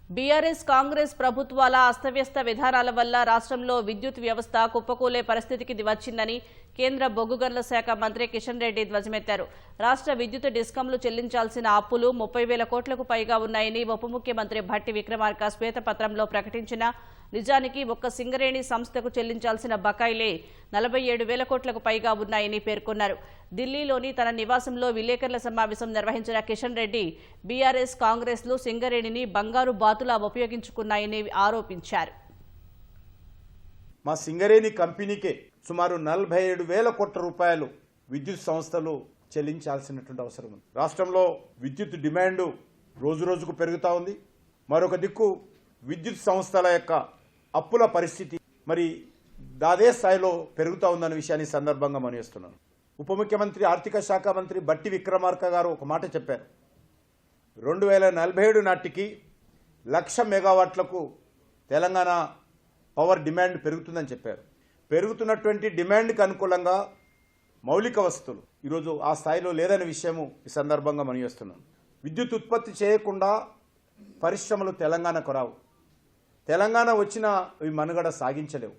BRS Congress ప్రభుత్వాల అస్తవ్యస్త విధానాల వల్ల రాష్ట్రంలో విద్యుత్ వ్యవస్థ కుప్పకూలే పరిస్థితికి వచ్చిందని కేంద్ర బొగ్గు గనుల శాఖ మంత్రి కిషన్ రెడ్డి ధ్వజమెత్తారు. రాష్ట్ర విద్యుత్ డిస్కంలు చెల్లించాల్సిన అప్పులు 30,000 కోట్లకు పైగా ఉన్నాయని ఉప ముఖ్యమంత్రి భట్టి విక్రమార్క శ్వేతపత్రంలో ప్రకటించిన నిజానికి ఒక్క సింగరేణి సంస్థకు చెల్లించాల్సిన బకాయిలే 47,000 కోట్లకు పైగా ఉన్నాయని పేర్కొన్నారు. ఢిల్లీలోని తన నివాసంలో విలేకరుల సమావేశం నిర్వహించిన కిషన్ రెడ్డి బీఆర్ఎస్ కాంగ్రెస్లు సింగరేణిని బంగారు బాతులా ఉపయోగించుకున్నాయని ఆరోపించారు. మా సింగరేణి కంపెనీకే సుమారు 47,000 కోట్ల రూపాయలు విద్యుత్ సంస్థలు చెల్లించాల్సినటువంటి అవసరం ఉంది. రాష్ట్రంలో విద్యుత్ డిమాండ్ రోజు రోజుకు పెరుగుతూ ఉంది. మరొక దిక్కు విద్యుత్ సంస్థల యొక్క అప్పుల పరిస్థితి మరి అదే స్థాయిలో పెరుగుతూ ఉందన్న విషయాన్ని సందర్భంగా మనవిస్తున్నాను. ఉప ముఖ్యమంత్రి ఆర్థిక శాఖ మంత్రి భట్టి విక్రమార్క గారు ఒక మాట చెప్పారు. 2047 నాటికి 1,00,000 మెగావాట్లకు తెలంగాణ పవర్ డిమాండ్ పెరుగుతుందని చెప్పారు. పెరుగుతున్నటువంటి డిమాండ్కి అనుకూలంగా మౌలిక వస్తువులు ఈరోజు ఆ స్థాయిలో లేదనే విషయము ఈ సందర్భంగా మనవిస్తున్నాను. విద్యుత్ ఉత్పత్తి చేయకుండా పరిశ్రమలు తెలంగాణకు రావు. తెలంగాణ వచ్చినా ఇవి మనుగడ సాగించలేవు.